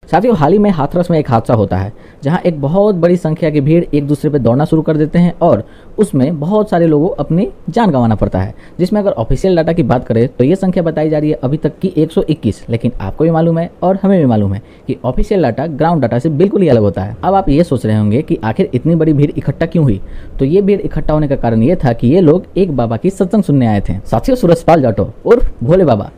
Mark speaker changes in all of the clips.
Speaker 1: साथियों, हाल ही में हाथरस में एक हादसा होता है जहां एक बहुत बड़ी संख्या की भीड़ एक दूसरे पर दौड़ना शुरू कर देते हैं और उसमें बहुत सारे लोगों अपनी जान गंवाना पड़ता है। जिसमें अगर ऑफिशियल डाटा की बात करें तो ये संख्या बताई जा रही है अभी तक की 121, लेकिन आपको भी मालूम है और हमें भी मालूम है कि ऑफिशियल डाटा ग्राउंड डाटा से बिल्कुल ही अलग होता है। अब आप ये सोच रहे होंगे कि आखिर इतनी बड़ी भीड़ इकट्ठा क्यों हुई, तो ये भीड़ इकट्ठा होने का कारण ये था कि ये लोग एक बाबा की सत्संग सुनने आए थे। साथियों, सूरजपाल जाटव उर्फ भोले बाबा,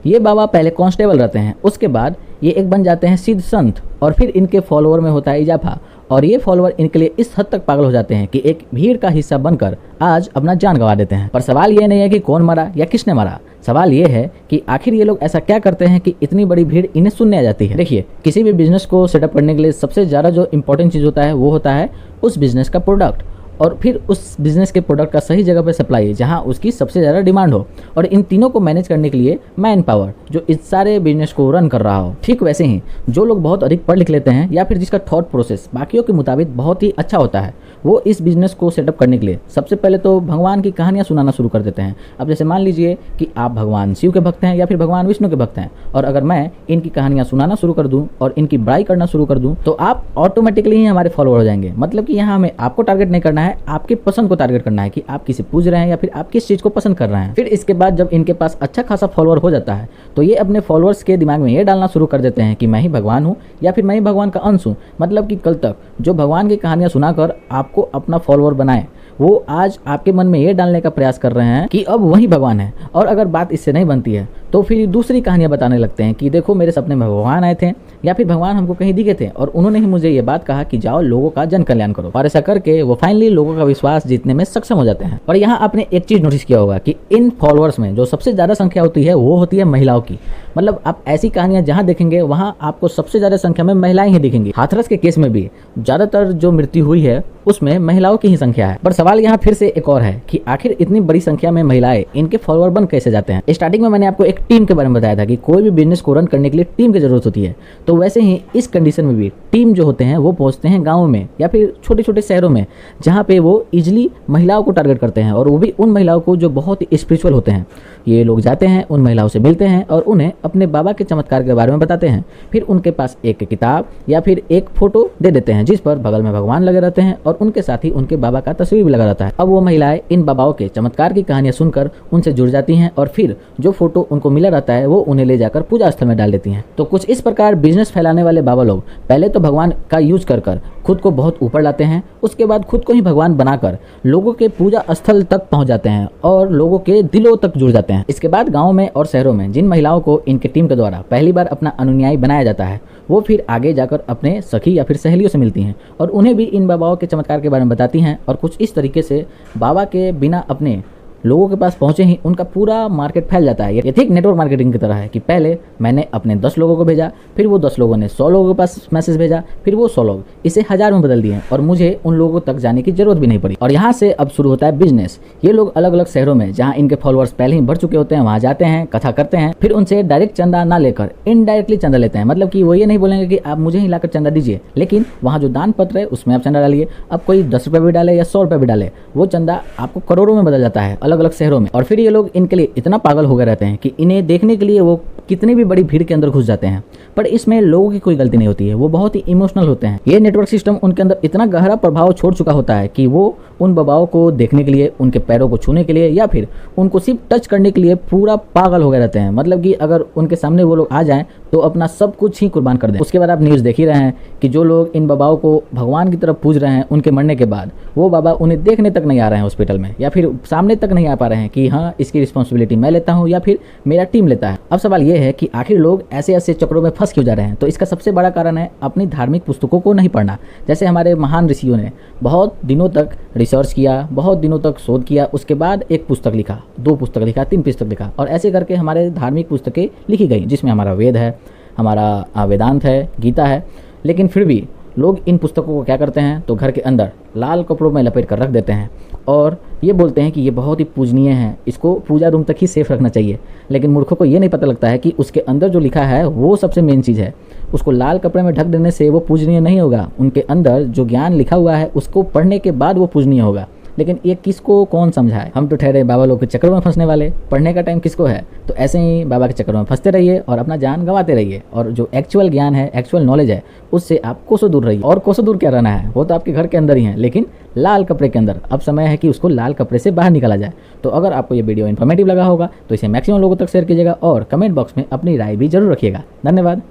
Speaker 1: ये बाबा पहले कांस्टेबल रहते हैं, उसके बाद ये एक बन जाते हैं सिद्ध संत और फिर इनके फॉलोअर में होता है इजाफा और ये फॉलोअर इनके लिए इस हद तक पागल हो जाते हैं कि एक भीड़ का हिस्सा बनकर आज अपना जान गंवा देते हैं। पर सवाल ये नहीं है कि कौन मरा या किसने मरा, सवाल ये है कि आखिर ये लोग ऐसा क्या करते हैं कि इतनी बड़ी भीड़ इन्हें सुनने आ जाती है। देखिए, किसी भी बिजनेस को सेटअप करने के लिए सबसे ज़्यादा जो इंपॉर्टेंट चीज़ होता है वो होता है उस बिजनेस का प्रोडक्ट और फिर उस बिजनेस के प्रोडक्ट का सही जगह पर सप्लाई जहां उसकी सबसे ज़्यादा डिमांड हो, और इन तीनों को मैनेज करने के लिए मैन पावर जो इस सारे बिजनेस को रन कर रहा हो। ठीक वैसे ही जो लोग बहुत अधिक पढ़ लिख लेते हैं या फिर जिसका थॉट प्रोसेस बाकियों के मुताबिक बहुत ही अच्छा होता है, वो इस बिजनेस को सेटअप करने के लिए सबसे पहले तो भगवान की कहानियाँ सुनाना शुरू कर देते हैं। अब जैसे मान लीजिए कि आप भगवान शिव के भक्त हैं या फिर भगवान विष्णु के भक्त हैं, और अगर मैं इनकी कहानियाँ सुनाना शुरू कर दूँ और इनकी बड़ाई करना शुरू कर दूँ तो आप ऑटोमेटिकली ही हमारे फॉलोअर हो जाएंगे। मतलब कि यहाँ हमें आपको टारगेट नहीं करना है, आपके पसंद को टारगेट करना है कि आप किसे पूज रहे हैं या फिर आप किस चीज को पसंद कर रहे हैं। फिर इसके बाद जब इनके पास अच्छा खासा फॉलोअर हो जाता है तो ये अपने फॉलोअर्स के दिमाग में ये डालना शुरू कर देते हैं कि मैं ही भगवान हूँ या फिर मैं ही भगवान का अंश हूँ। मतलब कि कल तक जो भगवान की कहानियां सुनाकर आपको अपना फॉलोअर बनाए, वो आज आपके मन में ये डालने का प्रयास कर रहे हैं कि अब वही भगवान है। और अगर बात इससे नहीं बनती है तो फिर दूसरी कहानियां बताने लगते हैं कि देखो मेरे सपने में भगवान आए थे या फिर भगवान हमको कहीं दिखे थे और उन्होंने ही मुझे ये बात कहा कि जाओ लोगों का जन कल्याण करो। और ऐसा करके वो फाइनली लोगों का विश्वास जीतने में सक्षम हो जाते हैं। और यहाँ आपने एक चीज नोटिस किया होगा कि इन फॉलोअर्स में जो सबसे ज्यादा संख्या होती है वो होती है महिलाओं की। मतलब आप ऐसी कहानियां जहां देखेंगे वहां आपको सबसे ज्यादा संख्या में महिलाएं ही दिखेंगी। हाथरस के केस में भी ज्यादातर जो मृत्यु हुई है उसमें महिलाओं की ही संख्या है। पर सवाल यहाँ फिर से एक और है कि आखिर इतनी बड़ी संख्या में महिलाएं इनके फॉलोअर बन कैसे जाते हैं। स्टार्टिंग में मैंने आपको एक टीम के बारे में बताया था कि कोई भी बिजनेस को रन करने के लिए टीम की जरूरत होती है, तो वैसे ही इस कंडीशन में भी टीम जो होते हैं वो पहुंचते हैं गाँव में या फिर छोटे छोटे शहरों में जहाँ पे वो इजिली महिलाओं को टारगेट करते हैं, और वो भी उन महिलाओं को जो बहुत ही स्पिरिचुअल होते हैं। ये लोग जाते हैं, उन महिलाओं से मिलते हैं और उन्हें अपने बाबा के चमत्कार के बारे में बताते हैं। फिर उनके पास एक किताब या फिर एक फोटो दे देते हैं जिस पर बगल में भगवान लगे रहते हैं और उनके साथ ही उनके बाबा का तस्वीर भी लगा रहता है। अब वो महिलाएं इन बाबाओं के चमत्कार की कहानियां सुनकर उनसे जुड़ जाती हैं और फिर जो फोटो उनको मिला रहता है वो उन्हें ले जाकर पूजा स्थल में डाल देती हैं। तो कुछ इस प्रकार बिजनेस फैलाने वाले बाबा लोग पहले तो भगवान का यूज कर खुद को बहुत ऊपर लाते हैं, उसके बाद खुद को ही भगवान बनाकर लोगों के पूजा स्थल तक पहुंच जाते हैं और लोगों के दिलों तक जुड़ जाते हैं। इसके बाद गाँव में और शहरों में जिन महिलाओं को इनके टीम के द्वारा पहली बार अपना अनुयायी बनाया जाता है वो फिर आगे जाकर अपने सखी या फिर सहेलियों से मिलती हैं और उन्हें भी इन बाबाओं के चमत्कार के बारे में बताती हैं। और कुछ इस तरीके से बाबा के बिना अपने लोगों के पास पहुंचे ही उनका पूरा मार्केट फैल जाता है। ये ठीक नेटवर्क मार्केटिंग की तरह है कि पहले मैंने अपने 10 लोगों को भेजा, फिर वो 10 लोगों ने 100 लोगों के पास मैसेज भेजा, फिर वो 100 लोग इसे 1000 में बदल दिए और मुझे उन लोगों तक जाने की जरूरत भी नहीं पड़ी। और यहाँ से अब शुरू होता है बिजनेस। ये लोग अलग अलग शहरों में जहाँ इनके फॉलोअर्स पहले ही बढ़ चुके होते हैं वहाँ जाते हैं, कथा करते हैं, फिर उनसे डायरेक्ट चंदा ना लेकर इनडायरेक्टली चंदा लेते हैं। मतलब कि वो ये नहीं बोलेंगे कि आप मुझे ही लाकर चंदा दीजिए, लेकिन वहाँ जो दान पत्र है उसमें आप चंदा डालिए। अब कोई 10 रुपये भी डाले या 100 रुपये भी डाले, वो चंदा आपको करोड़ों में बदल जाता है अलग अलग शहरों में। और फिर ये लोग इनके लिए इतना पागल हो गए रहते हैं कि इन्हें देखने के लिए वो कितनी भी बड़ी भीड़ के अंदर घुस जाते हैं। पर इसमें लोगों की कोई गलती नहीं होती है, वो बहुत ही इमोशनल होते हैं। ये नेटवर्क सिस्टम उनके अंदर इतना गहरा प्रभाव छोड़ चुका होता है कि वो उन बाबाओं को देखने के लिए, उनके पैरों को छूने के लिए या फिर उनको सिर्फ टच करने के लिए पूरा पागल हो गए रहते हैं। मतलब कि अगर उनके सामने वो लोग आ जाएं तो अपना सब कुछ ही कुर्बान कर दें। उसके बाद आप न्यूज़ देख ही रहे हैं कि जो लोग इन बाबाओं को भगवान की तरफ पूज रहे हैं उनके मरने के बाद वो बाबा उन्हें देखने तक नहीं आ रहे हैं हॉस्पिटल में, या फिर सामने तक नहीं आ पा रहे हैं कि हाँ इसकी रिस्पॉन्सिबिलिटी मैं लेता हूँ या फिर मेरा टीम लेता है। अब सवाल ये है कि आखिर लोग ऐसे ऐसे चक्रों में फंस क्यों जा रहे हैं। तो इसका सबसे बड़ा कारण है अपनी धार्मिक पुस्तकों को नहीं पढ़ना। जैसे हमारे महान ऋषियों ने बहुत दिनों तक रिसर्च किया, बहुत दिनों तक शोध किया, उसके बाद एक पुस्तक लिखा, 2 पुस्तक लिखा, 3 पुस्तक लिखा, और ऐसे करके हमारे धार्मिक पुस्तकें लिखी गई जिसमें हमारा वेद है, हमारा वेदांत है, गीता है। लेकिन फिर भी लोग इन पुस्तकों को क्या करते हैं तो घर के अंदर लाल कपड़ों में लपेट कर रख देते हैं और ये बोलते हैं कि ये बहुत ही पूजनीय है, इसको पूजा रूम तक ही सेफ रखना चाहिए। लेकिन मूर्खों को ये नहीं पता लगता है कि उसके अंदर जो लिखा है वो सबसे मेन चीज़ है। उसको लाल कपड़े में ढक देने से वो पूजनीय नहीं होगा, उनके अंदर जो ज्ञान लिखा हुआ है उसको पढ़ने के बाद वो पूजनीय होगा। लेकिन ये किसको कौन समझाए। हम तो ठहरे बाबा लोग के चक्कर में फंसने वाले, पढ़ने का टाइम किसको है। तो ऐसे ही बाबा के चक्कर में फंसते रहिए और अपना जान गंवाते रहिए, और जो एक्चुअल ज्ञान है, एक्चुअल नॉलेज है, उससे आप कोसों दूर रहिए। और कोसों दूर क्या रहना है, वो तो आपके घर के अंदर ही है, लेकिन लाल कपड़े के अंदर। अब समय है कि उसको लाल कपड़े से बाहर निकाला जाए। तो अगर आपको ये वीडियो इन्फॉर्मेटिव लगा होगा तो इसे मैक्सिमम लोगों तक शेयर कीजिएगा और कमेंट बॉक्स में अपनी राय भी जरूर रखिएगा। धन्यवाद।